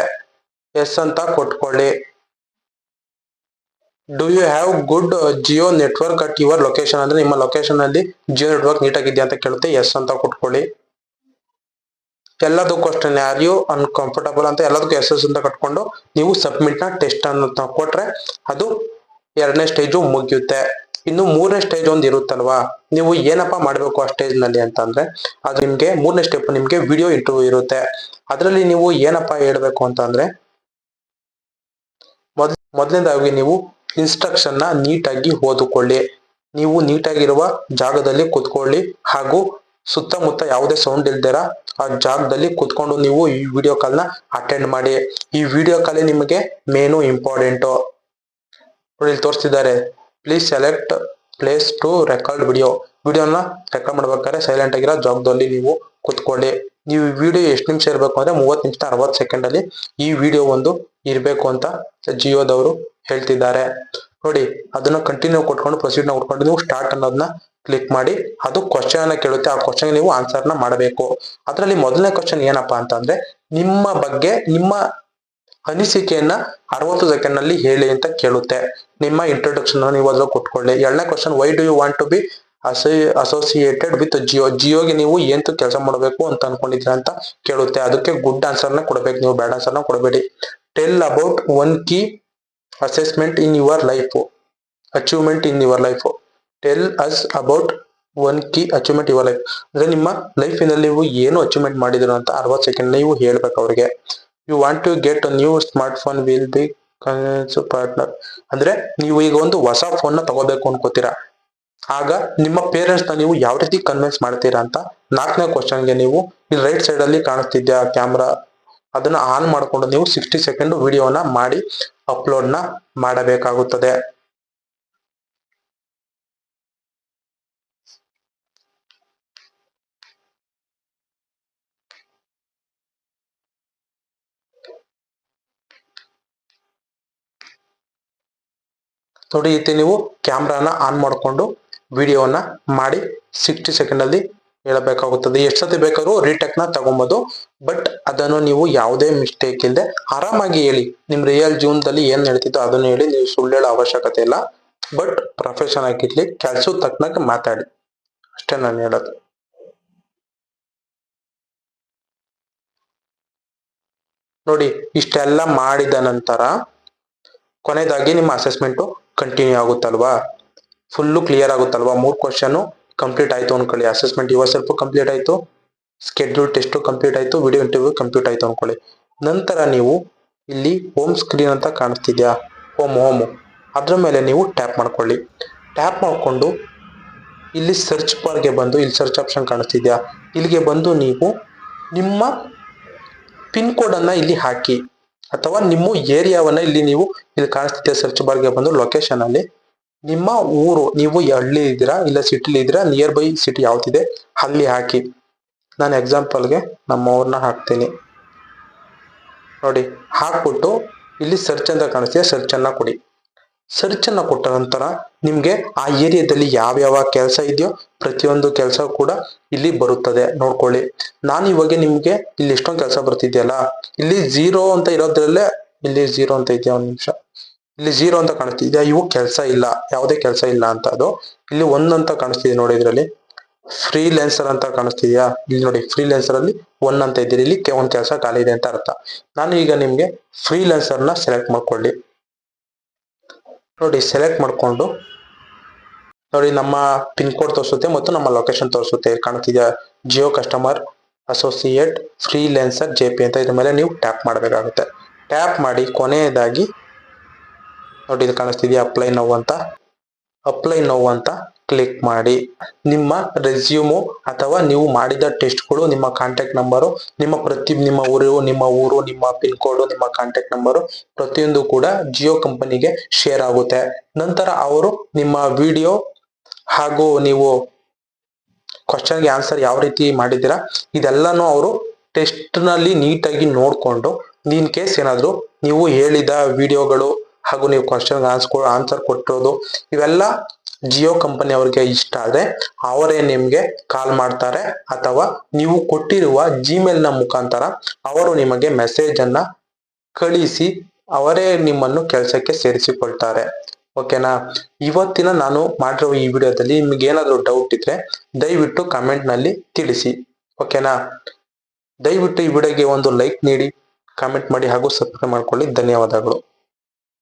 ಎಸ್ ಅಂತ ಕೊಟ್ಕೊಳ್ಳಿ. Do you have good Jio network at your location ಅಂದ್ರೆ ನಿಮ್ಮ ಲೊಕೇಶನ್ ಅಲ್ಲಿ ಜಿಯೋ ನೆಟ್ವರ್ಕ್ ನೀಟಾಗಿದೆಯಾ ಅಂತ ಕೇಳುತ್ತೆ, ಎಸ್ ಅಂತ ಕೊಟ್ಕೊಳ್ಳಿ. ಎಲ್ಲದಕ್ಕೂ ಅಷ್ಟೇ, ಆರ್ ಯು ಅನ್ಕಂಫರ್ಟಬಲ್ ಅಂತ ಎಲ್ಲದಕ್ಕೂ ಎಸ್ ಎಸ್ ಅಂತ ಕಟ್ಕೊಂಡು ನೀವು ಸಬ್ಮಿಟ್ ನ ಟೆಸ್ಟ್ ಅನ್ನು ಕೊಟ್ರೆ ಅದು ಎರಡನೇ ಸ್ಟೇಜು ಮುಗಿಯುತ್ತೆ. ಇನ್ನು ಮೂರನೇ ಸ್ಟೇಜ್ ಒಂದು ಇರುತ್ತಲ್ವಾ, ನೀವು ಏನಪ್ಪಾ ಮಾಡ್ಬೇಕು ಆ ಸ್ಟೇಜ್ ನಲ್ಲಿ ಅಂತಂದ್ರೆ, ಅದು ನಿಮ್ಗೆ ಮೂರನೇ ಸ್ಟೆಪ್ ನಿಮ್ಗೆ ವಿಡಿಯೋ ಇಂಟರ್ವ್ಯೂ ಇರುತ್ತೆ. ಅದರಲ್ಲಿ ನೀವು ಏನಪ್ಪಾ ಹೇಳ್ಬೇಕು ಅಂತಂದ್ರೆ, ಮೊದಲನೇದಾಗಿ ನೀವು ಇನ್ಸ್ಟ್ರಕ್ಷನ್ ನ ನೀಟಾಗಿ ಓದಿಕೊಳ್ಳಿ. ನೀವು ನೀಟಾಗಿರುವ ಜಾಗದಲ್ಲಿ ಕುತ್ಕೊಳ್ಳಿ ಹಾಗೂ ಸುತ್ತಮುತ್ತ ಯಾವುದೇ ಸೌಂಡ್ ಇಲ್ದಿರ ಆ ಜಾಗದಲ್ಲಿ ಕುತ್ಕೊಂಡು ನೀವು ಈ ವಿಡಿಯೋ ಕಾಲ್ ನ ಅಟೆಂಡ್ ಮಾಡಿ. ಈ ವಿಡಿಯೋ ಕಾಲ್ ನಿಮಗೆ ಮೇನು ಇಂಪಾರ್ಟೆಂಟ್. ನೋಡಿ, ಇಲ್ಲಿ ತೋರಿಸ್ತಿದ್ದಾರೆ, please select place to record video. ವಿಡಿಯೋನ ರೆಕಾರ್ಡ್ ಮಾಡ್ಬೇಕಾದ್ರೆ ಸೈಲೆಂಟ್ ಆಗಿರೋ ಜಾಗದಲ್ಲಿ ನೀವು ಕುತ್ಕೊಳ್ಳಿ. ನೀವು ವಿಡಿಯೋ ಎಷ್ಟು ನಿಮಿಷ ಇರಬೇಕು ಅಂದ್ರೆ 30 ನಿಮಿಷ 60 ಸೆಕೆಂಡ್ ಅಲ್ಲಿ ಈ ವಿಡಿಯೋ ಒಂದು ಇರಬೇಕು ಅಂತ ಜಿಯೋದವರು ಹೇಳ್ತಿದ್ದಾರೆ. ನೋಡಿ, ಅದನ್ನ ಕಂಟಿನ್ಯೂ ಕೊಟ್ಕೊಂಡು ಪ್ರೊಸೀಡ್ ನ ಕೊಟ್ಕೊಂಡು ನೀವು ಸ್ಟಾರ್ಟ್ ಅನ್ನೋದನ್ನ ಕ್ಲಿಕ್ ಮಾಡಿ. ಅದು ಕ್ವಶನ್ ಅನ್ನ ಕೇಳುತ್ತೆ, ಆ ಕ್ವಶನ್ ನೀವು ಆನ್ಸರ್ ನ ಮಾಡಬೇಕು. ಅದರಲ್ಲಿ ಮೊದಲನೇ ಕ್ವಶನ್ ಏನಪ್ಪಾ ಅಂತಂದ್ರೆ, ನಿಮ್ಮ ಬಗ್ಗೆ ನಿಮ್ಮ ಅನಿಸಿಕೆಯನ್ನ 60 ಸೆಕೆಂಡ್ ನಲ್ಲಿ ಹೇಳಿ ಅಂತ ಕೇಳುತ್ತೆ. ನಿಮ್ಮ ಇಂಟ್ರೊಡಕ್ಷನ್ ನೀವು ಅದ್ರಲ್ಲಿ ಕೊಟ್ಕೊಳ್ಳಿ. ಎರಡನೇ question, why do you want to be associated with Jio. ಜಿಯೋಗೆ ನೀವು ಎಂತ ಕೆಲಸ ಮಾಡಬೇಕು ಅಂತ ಅನ್ಕೊಂಡಿದ್ರ ಅಂತ ಕೇಳುತ್ತೆ. ಅದಕ್ಕೆ ಗುಡ್ ಆನ್ಸರ್ ನ ಕೊಡಬೇಕು, ನೀವು ಬ್ಯಾಡ್ ಆನ್ಸರ್ ನ ಕೊಡಬೇಡಿ. Tell about one key assessment in your life, achievement in your life. Tell us about one key achievement your life ಅಂದ್ರೆ ನಿಮ್ಮ ಲೈಫಿನಲ್ಲಿ ನೀವು ಏನು ಅಚೀವ್ಮೆಂಟ್ ಮಾಡಿದಿರೋ ಅಂತ 60 ಸೆಕೆಂಡ್ ನೀವು ಹೇಳ್ಬೇಕು ಅವ್ರಿಗೆ. You want to get a new smart phone will be partner ಅಂದ್ರೆ ನೀವು ಈಗ ಒಂದು ಹೊಸ ಫೋನ್ ನ ತಗೋಬೇಕು ಅನ್ಕೋತೀರಾ, ಆಗ ನಿಮ್ಮ ಪೇರೆಂಟ್ಸ್ ನ ನೀವು ಯಾವ ರೀತಿ ಕನ್ವಿನ್ಸ್ ಮಾಡ್ತೀರಾ ಅಂತ 4ನೇ ಕ್ವಶನ್ಗೆ ನೀವು ಇಲ್ಲಿ ರೈಟ್ ಸೈಡ್ ಅಲ್ಲಿ ಕಾಣಿಸ್ತಿದ್ಯಾ ಕ್ಯಾಮ್ರಾ, ಅದನ್ನ ಆನ್ ಮಾಡಿಕೊಂಡು ನೀವು 60 ಸೆಕೆಂಡ್ ವಿಡಿಯೋನ ಮಾಡಿ ಅಪ್ಲೋಡ್ ನ ಮಾಡಬೇಕಾಗುತ್ತದೆ. ನೋಡಿ, ಈ ರೀತಿ ನೀವು ಕ್ಯಾಮ್ರಾನ ಆನ್ ಮಾಡಿಕೊಂಡು ವಿಡಿಯೋನ ಮಾಡಿ 60 ಸೆಕೆಂಡ್ ಅಲ್ಲಿ ಹೇಳಬೇಕಾಗುತ್ತದೆ. ಎಷ್ಟು ಸತಿ ಬೇಕಾದ್ರೂ ರೀಟೇಕ್ ನ ತಗೊಬಹುದು, ಬಟ್ ಅದನ್ನು ನೀವು ಯಾವುದೇ ಮಿಸ್ಟೇಕ್ ಇಲ್ಲದೆ ಆರಾಮಾಗಿ ಹೇಳಿ. ನಿಮ್ ರಿಯಲ್ ಜೀವನದಲ್ಲಿ ಏನ್ ಹೇಳ್ತಿದ್ದೋ ಅದನ್ನು ಹೇಳಿ, ನೀವು ಸುಳ್ಳು ಹೇಳೋ ಅವಶ್ಯಕತೆ ಇಲ್ಲ. ಬಟ್ ಪ್ರೊಫೆಷನ್ ಆಗಿರ್ಲಿ, ಕೆಲಸ ತಕ್ಕನಾಗ ಮಾತಾಡಿ, ಅಷ್ಟೇ ನಾನು ಹೇಳೋದು. ನೋಡಿ, ಇಷ್ಟೆಲ್ಲ ಮಾಡಿದ ನಂತರ ಕೊನೆಯದಾಗಿ ನಿಮ್ಮ ಅಸೆಸ್ಮೆಂಟ್ ಕಂಟಿನ್ಯೂ ಆಗುತ್ತಲ್ವಾ, ಫುಲ್ಲು ಕ್ಲಿಯರ್ ಆಗುತ್ತಲ್ವಾ. 3 ಕ್ವಶನ್ ಕಂಪ್ಲೀಟ್ ಆಯ್ತು ಅನ್ಕೊಳ್ಳಿ. ಅಸೆಸ್ಮೆಂಟ್ ಯುವರ್ ಸೆಲ್ಫ್ ಕಂಪ್ಲೀಟ್ ಆಯ್ತು, ಸ್ಕೆಡ್ಯೂಲ್ ಟೆಸ್ಟ್ ಕಂಪ್ಲೀಟ್ ಆಯ್ತು, ವಿಡಿಯೋ ಇಂಟರ್ವ್ಯೂ ಕಂಪ್ಲೀಟ್ ಆಯ್ತು ಅನ್ಕೊಳ್ಳಿ. ನಂತರ ನೀವು ಇಲ್ಲಿ ಹೋಮ್ ಸ್ಕ್ರೀನ್ ಅಂತ ಕಾಣಿಸ್ತಿದ್ಯಾ, ಹೋಮ್ ಅದ್ರ ಮೇಲೆ ನೀವು ಟ್ಯಾಪ್ ಮಾಡ್ಕೊಳ್ಳಿ. ಟ್ಯಾಪ್ ಮಾಡ್ಕೊಂಡು ಇಲ್ಲಿ ಸರ್ಚ್ ಬಾರ್ಗೆ ಬಂದು ಇಲ್ಲಿ ಸರ್ಚ್ ಆಪ್ಷನ್ ಕಾಣಿಸ್ತಿದ್ಯಾ, ಇಲ್ಲಿಗೆ ಬಂದು ನೀವು ನಿಮ್ಮ ಪಿನ್ ಕೋಡ್ ಅನ್ನ ಇಲ್ಲಿ ಹಾಕಿ, ಅಥವಾ ನಿಮ್ಮ ಏರಿಯಾವನ್ನ ಇಲ್ಲಿ ಕಾಣಿಸ್ತಿದ್ಯಾ ಸರ್ಚ್ ಬಾರ್ಗೆ ಬಂದು ಲೊಕೇಶನ್ ಅಲ್ಲಿ ನಿಮ್ಮ ಊರು, ನೀವು ಹಳ್ಳಿ ಇದ್ದೀರಾ ಇಲ್ಲ ಸಿಟಿಲಿ ಇದ್ದೀರಾ, ನಿಯರ್ ಬೈ ಸಿಟಿ ಯಾವ್ದಿದೆ ಅಲ್ಲಿ ಹಾಕಿ. ನಾನು ಎಕ್ಸಾಂಪಲ್ಗೆ ನಮ್ಮ ಊರ್ನ ಹಾಕ್ತೀನಿ. ನೋಡಿ, ಹಾಕ್ಬಿಟ್ಟು ಇಲ್ಲಿ ಸರ್ಚ್ ಅಂತ ಕಾಣಿಸ್ತಿದೆ, ಸರ್ಚ್ ಅನ್ನ ಕೊಡಿ. ಸರ್ಚ್ ಅನ್ನ ಕೊಟ್ಟ ನಂತರ ನಿಮ್ಗೆ ಆ ಏರಿಯಾದಲ್ಲಿ ಯಾವ ಕೆಲಸ ಇದೆಯೋ ಪ್ರತಿಯೊಂದು ಕೆಲಸ ಕೂಡ ಇಲ್ಲಿ ಬರುತ್ತದೆ, ನೋಡ್ಕೊಳ್ಳಿ. ನಾನು ಇವಾಗ ನಿಮ್ಗೆ ಇಲ್ಲಿ ಎಷ್ಟೊಂದು ಕೆಲಸ ಬರ್ತಿದೆಯಲ್ಲ, ಇಲ್ಲಿ 0 ಅಂತ ಇರೋದ್ರಲ್ಲೇ ಇಲ್ಲಿ 0 ಅಂತ ಇದೆಯಾ, ಒಂದ್ ನಿಮಿಷ, ಇಲ್ಲಿ 0 ಅಂತ ಕಾಣಿಸ್ತಿದ್ಯಾ, ಇವು ಕೆಲಸ ಇಲ್ಲ, ಯಾವುದೇ ಕೆಲಸ ಇಲ್ಲ ಅಂತ. ಅದು ಇಲ್ಲಿ 1 ಅಂತ ಕಾಣಿಸ್ತಿದೆ ನೋಡಿ, ಇದರಲ್ಲಿ ಫ್ರೀಲ್ಯಾನ್ಸರ್ ಅಂತ ಕಾಣಿಸ್ತಿದ್ಯಾ, ಇಲ್ಲಿ ನೋಡಿ ಫ್ರೀಲ್ಯಾನ್ಸರ್ ಅಲ್ಲಿ 1 ಅಂತ ಇದ್ದೀರಿ, ಇಲ್ಲಿ ಒಂದ್ ಕೆಲಸ ಖಾಲಿ ಇದೆ ಅಂತ ಅರ್ಥ. ನಾನು ಈಗ ನಿಮ್ಗೆ ಫ್ರೀಲ್ಯಾನ್ಸರ್ ನ ಸೆಲೆಕ್ಟ್ ಮಾಡ್ಕೊಳ್ಳಿ. ನೋಡಿ ಸೆಲೆಕ್ಟ್ ಮಾಡ್ಕೊಂಡು ನೋಡಿ ನಮ್ಮ ಪಿನ್ ಕೋಡ್ ತೋರಿಸುತ್ತೆ ಮತ್ತು ನಮ್ಮ ಲೊಕೇಶನ್ ತೋರಿಸುತ್ತೆ, ಕಾಣ್ತಿದ್ಯಾ, Jio customer associate freelancer JP ಅಂತ. ಇದ್ರ ಮೇಲೆ ನೀವು ಟ್ಯಾಪ್ ಮಾಡಬೇಕಾಗುತ್ತೆ. ಟ್ಯಾಪ್ ಮಾಡಿ ಕೊನೆಯದಾಗಿ ನೋಡಿ ಇದು ಕಾಣಿಸ್ತಿದ್ಯಾ, ಅಪ್ಲೈ ನೌ ಅಂತ. ಅಪ್ಲೈ ನೌ ಅಂತ ಕ್ಲಿಕ್ ಮಾಡಿ. ನಿಮ್ಮ ರೆಸ್ಯೂಮು ಅಥವಾ ನೀವು ಮಾಡಿದ ಟೆಸ್ಟ್ಗಳು, ನಿಮ್ಮ ಕಾಂಟ್ಯಾಕ್ಟ್ ನಂಬರು, ನಿಮ್ಮ ಊರು, ನಿಮ್ಮ ಪಿನ್ ಕೋಡ್, ನಿಮ್ಮ ಕಾಂಟ್ಯಾಕ್ಟ್ ನಂಬರು ಪ್ರತಿಯೊಂದು ಕೂಡ ಜಿಯೋ ಕಂಪನಿಗೆ ಶೇರ್ ಆಗುತ್ತೆ. ನಂತರ ಅವರು ನಿಮ್ಮ ವಿಡಿಯೋ ಹಾಗೂ ನೀವು ಕ್ವಶನ್ಗೆ ಆನ್ಸರ್ ಯಾವ ರೀತಿ ಮಾಡಿದ್ದೀರಾ ಇದೆಲ್ಲಾನು ಅವರು ಟೆಸ್ಟ್ ನಲ್ಲಿ ನೀಟಾಗಿ ನೋಡ್ಕೊಂಡು, ಇನ್ ಕೇಸ್ ಏನಾದ್ರು ನೀವು ಹೇಳಿದ ವಿಡಿಯೋಗಳು ಹಾಗೂ ನೀವು ಕ್ವಶನ್ ಆನ್ಸರ್ ಕೊಟ್ಟಿರೋದು ಇವೆಲ್ಲ ಜಿಯೋ ಕಂಪನಿ ಅವರಿಗೆ ಇಷ್ಟ ಆದ್ರೆ ಅವರೇ ನಿಮ್ಗೆ ಕಾಲ್ ಮಾಡ್ತಾರೆ, ಅಥವಾ ನೀವು ಕೊಟ್ಟಿರುವ ಜಿಮೇಲ್ ನ ಮುಖಾಂತರ ಅವರು ನಿಮಗೆ ಮೆಸೇಜ್ ಅನ್ನ ಕಳಿಸಿ ಅವರೇ ನಿಮ್ಮನ್ನು ಕೆಲಸಕ್ಕೆ ಸೇರಿಸಿಕೊಳ್ತಾರೆ. ಓಕೆನಾ. ಇವತ್ತಿನ ನಾನು ಮಾಡಿರುವ ಈ ವಿಡಿಯೋದಲ್ಲಿ ನಿಮ್ಗೆ ಏನಾದ್ರು ಡೌಟ್ ಇದ್ರೆ ದಯವಿಟ್ಟು ಕಮೆಂಟ್ ನಲ್ಲಿ ತಿಳಿಸಿ. ಓಕೆನಾ. ದಯವಿಟ್ಟು ಈ ವಿಡಿಯೋಗೆ ಒಂದು ಲೈಕ್ ನೀಡಿ, ಕಾಮೆಂಟ್ ಮಾಡಿ ಹಾಗೂ ಸಬ್ಸ್ಕ್ರೈಬ್ ಮಾಡ್ಕೊಳ್ಳಿ. ಧನ್ಯವಾದಗಳು.